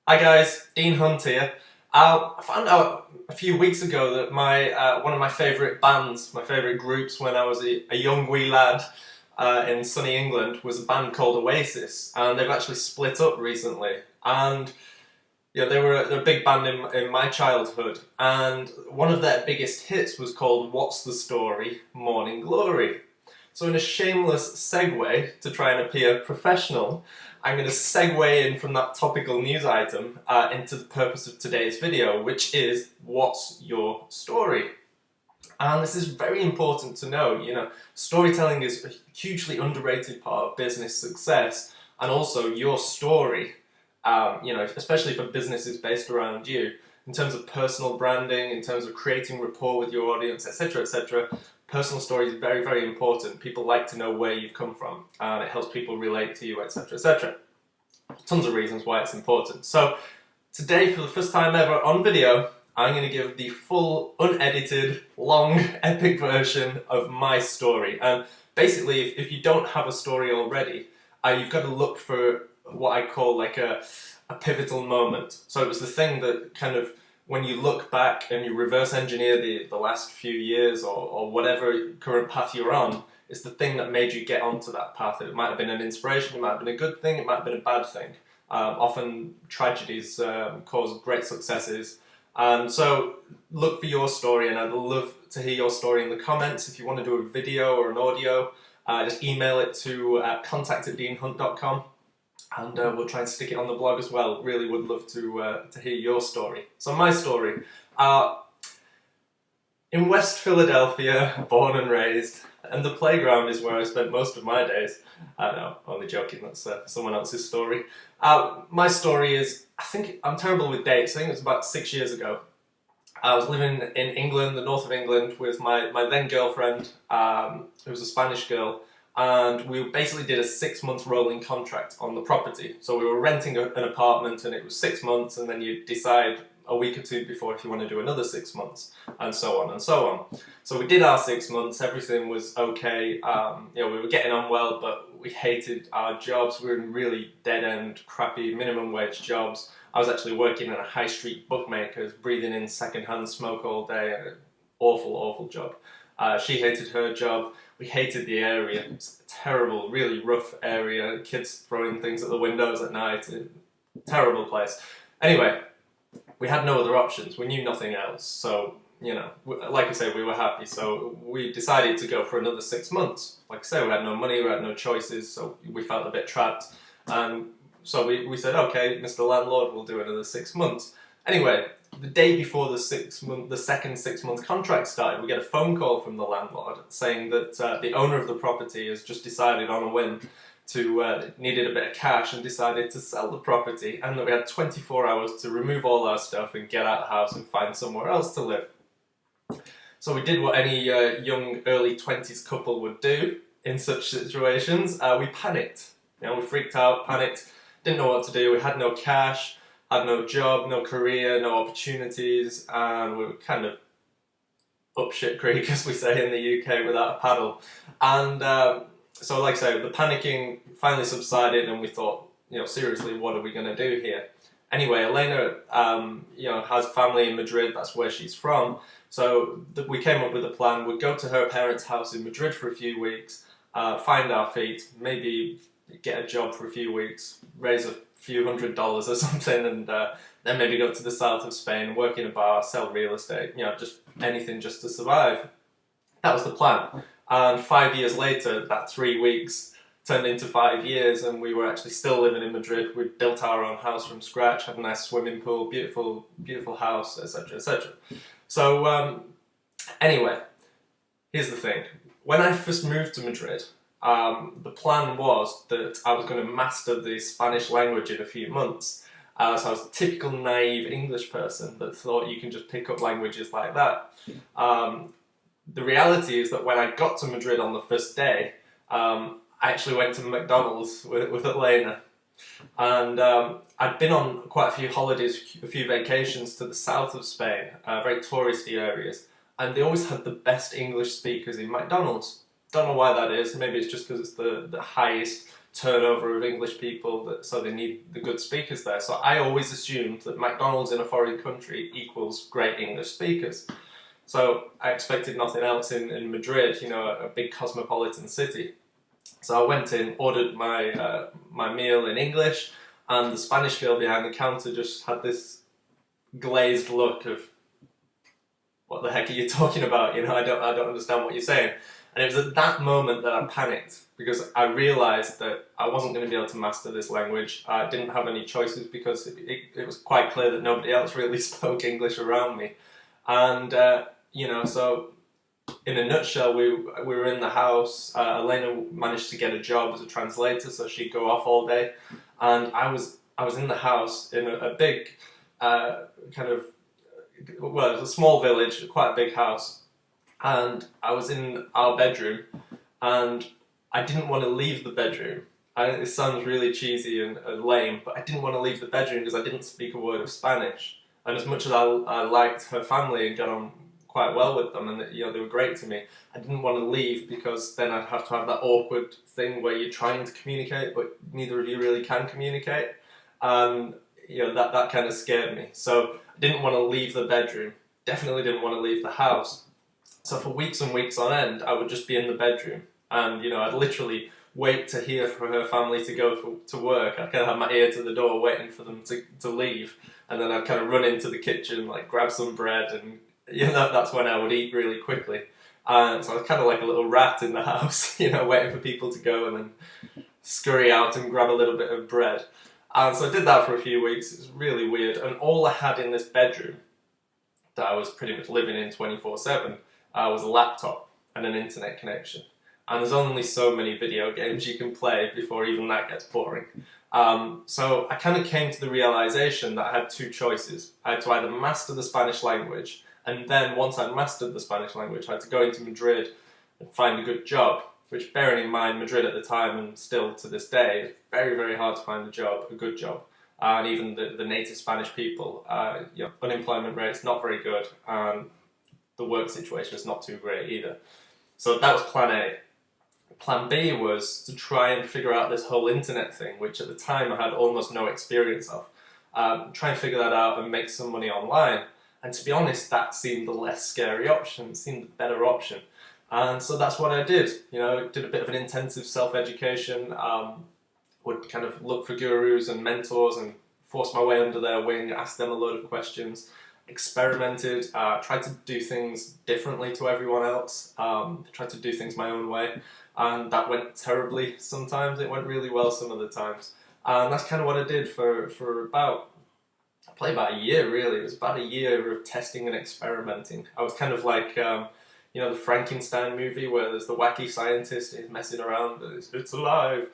Hi guys, Dean Hunt here. I found out a few weeks ago that one of my favourite bands, my favourite groups when I was a young wee lad in sunny England was a band called Oasis, and they've actually split up recently. And they're a big band in my childhood, and one of their biggest hits was called "What's the Story? Morning Glory." So in a shameless segue to try and appear professional, I'm going to segue in from that topical news item into the purpose of today's video, which is, what's your story? And this is very important to know. Storytelling is a hugely underrated part of business success, and also your story, especially for businesses based around you, in terms of personal branding, in terms of creating rapport with your audience, etc., etc. Personal story is very, very important. People like to know where you've come from, and it helps people relate to you, etc., etc. Tons of reasons why it's important. So today, for the first time ever on video, I'm going to give the full, unedited, long, epic version of my story. And basically, if you don't have a story already, you've got to look for what I call like a pivotal moment. So it was the thing that kind of, when you look back and you reverse engineer the last few years or whatever current path you're on, it's the thing that made you get onto that path. It might have been an inspiration, it might have been a good thing, it might have been a bad thing. Often tragedies cause great successes. So look for your story, and I'd love to hear your story in the comments. If you want to do a video or an audio, just email it to contact@deanhunt.com. And we'll try and stick it on the blog as well. Really would love to hear your story. So my story. In West Philadelphia, born and raised, and the playground is where I spent most of my days. I know, only joking, that's someone else's story. My story is, I think, I'm terrible with dates, I think it was about 6 years ago. I was living in England, the north of England, with my then girlfriend, who was a Spanish girl, and we basically did a 6-month rolling contract on the property. So we were renting an apartment, and it was 6 months, and then you decide a week or two before if you want to do another 6 months, and so on and so on. So we did our 6 months, everything was okay, we were getting on well, but we hated our jobs. We were in really dead-end, crappy, minimum wage jobs. I was actually working in a high street bookmaker's, breathing in second-hand smoke all day, an awful, awful job. She hated her job. We hated the area. It's a terrible, really rough area. Kids throwing things at the windows at night. Terrible place. Anyway, we had no other options. We knew nothing else. So, like I say, we were happy. So we decided to go for another 6 months. Like I say, we had no money, we had no choices, so we felt a bit trapped. And so we said, okay, Mr. Landlord, we'll do another 6 months. Anyway, the day before the second 6 month contract started, we get a phone call from the landlord saying that the owner of the property has just decided on a whim to needed a bit of cash and decided to sell the property, and that we had 24 hours to remove all our stuff and get out of the house and find somewhere else to live. So we did what any young early 20s couple would do in such situations. We panicked. We freaked out, panicked, didn't know what to do. We had no cash, had no job, no career, no opportunities, and we were kind of up shit creek, as we say in the UK, without a paddle. And so, like I say, the panicking finally subsided, and we thought, seriously, what are we going to do here? Anyway, Elena, has family in Madrid. That's where she's from. So we came up with a plan. We'd go to her parents' house in Madrid for a few weeks, find our feet, maybe get a job for a few weeks, raise a few $100s or something, and then maybe go to the south of Spain, work in a bar, sell real estate, just anything just to survive. That was the plan. And 5 years later, that 3 weeks turned into 5 years, and we were actually still living in Madrid. We'd built our own house from scratch, had a nice swimming pool, beautiful, beautiful house, etc., etc. So anyway, here's the thing. When I first moved to Madrid, the plan was that I was going to master the Spanish language in a few months. So I was a typical naive English person that thought you can just pick up languages like that. The reality is that when I got to Madrid on the first day, I actually went to McDonald's with Elena. And I'd been on quite a few holidays, a few vacations to the south of Spain, very touristy areas, and they always had the best English speakers in McDonald's. Don't know why that is. Maybe it's just because it's the highest turnover of English people, so they need the good speakers there. So I always assumed that McDonald's in a foreign country equals great English speakers. So I expected nothing else in Madrid, you know, a big cosmopolitan city. So I went in, ordered my meal in English, and the Spanish girl behind the counter just had this glazed look of, what the heck are you talking about? You know, I don't understand what you're saying. And it was at that moment that I panicked, because I realised that I wasn't going to be able to master this language. I didn't have any choices, because it was quite clear that nobody else really spoke English around me. And, you know, so in a nutshell, we were in the house. Elena managed to get a job as a translator, so she'd go off all day. And I was in the house in a big kind of, well, it was a small village, quite a big house. And I was in our bedroom, and I didn't want to leave the bedroom. It sounds really cheesy and lame, but I didn't want to leave the bedroom because I didn't speak a word of Spanish. And as much as I liked her family and got on quite well with them, and you know, they were great to me, I didn't want to leave, because then I'd have to have that awkward thing where you're trying to communicate but neither of you really can communicate, and you know, that kind of scared me. So I didn't want to leave the bedroom, definitely didn't want to leave the house. So for weeks and weeks on end, I would just be in the bedroom, and you know, I'd literally wait to hear from her family to go to work. I'd kind of have my ear to the door waiting for them to leave, and then I'd kind of run into the kitchen, like grab some bread, and you know, that's when I would eat really quickly. And so I was kind of like a little rat in the house, you know, waiting for people to go and then scurry out and grab a little bit of bread. And so I did that for a few weeks. It was really weird. And all I had in this bedroom that I was pretty much living in 24/7 was a laptop and an internet connection. And there's only so many video games you can play before even that gets boring. So I kind of came to the realization that I had two choices. I had to either master the Spanish language, and then once I'd mastered the Spanish language, I had to go into Madrid and find a good job, which, bearing in mind Madrid at the time and still to this day, is very, very hard to find a good job. And even the native Spanish people, you know, unemployment rate's not very good, and the work situation is not too great either. So that was plan A. Plan B was to try and figure out this whole internet thing, which at the time I had almost no experience of. Try and figure that out and make some money online. And to be honest, that seemed the less scary option, it seemed the better option. And so that's what I did. You know, did a bit of an intensive self-education, would kind of look for gurus and mentors and force my way under their wing, ask them a load of questions, experimented, tried to do things differently to everyone else, tried to do things my own way. And that went terribly sometimes, it went really well some of the times. And that's kind of what I did for about a year, really. It was about a year of testing and experimenting. I was kind of like, you know, the Frankenstein movie where there's the wacky scientist, he's messing around, and it's alive.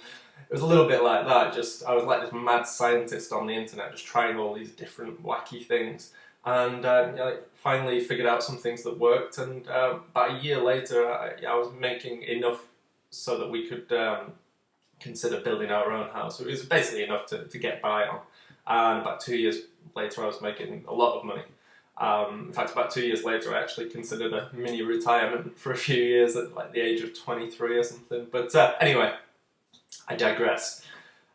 It was a little bit like that, just, I was like this mad scientist on the internet, just trying all these different wacky things. And you know, finally figured out some things that worked, and about a year later, I was making enough so that we could consider building our own house. It was basically enough to get by on. And about 2 years later, I was making a lot of money. In fact, about 2 years later, I actually considered a mini retirement for a few years at like the age of 23 or something. But anyway, I digress.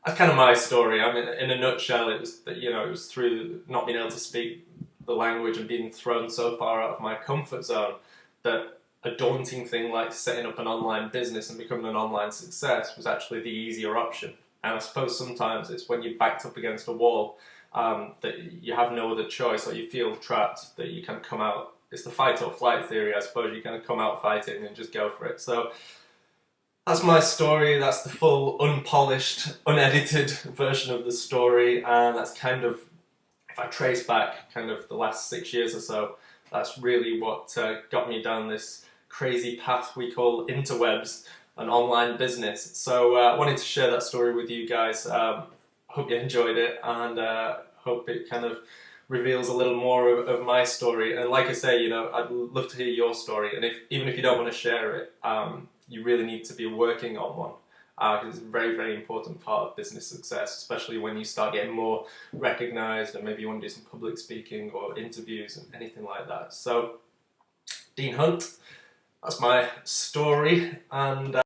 That's kind of my story. I mean, in a nutshell, it was that, you know, it was through not being able to speak the language and being thrown so far out of my comfort zone that a daunting thing like setting up an online business and becoming an online success was actually the easier option. And I suppose sometimes it's when you're backed up against a wall that you have no other choice, or you feel trapped, that you kind of come out. It's the fight or flight theory, I suppose. You kind of come out fighting and just go for it. So that's my story. That's the full, unpolished, unedited version of the story. And that's kind of, if I trace back kind of the last 6 years or so, that's really what got me down this crazy path we call interwebs, an online business. So I wanted to share that story with you guys. Hope you enjoyed it, and hope it kind of reveals a little more of my story. And like I say, you know, I'd love to hear your story, and even if you don't want to share it, you really need to be working on one, because it's a very, very important part of business success, especially when you start getting more recognised, and maybe you want to do some public speaking or interviews and anything like that. So, Dean Hunt, that's my story, and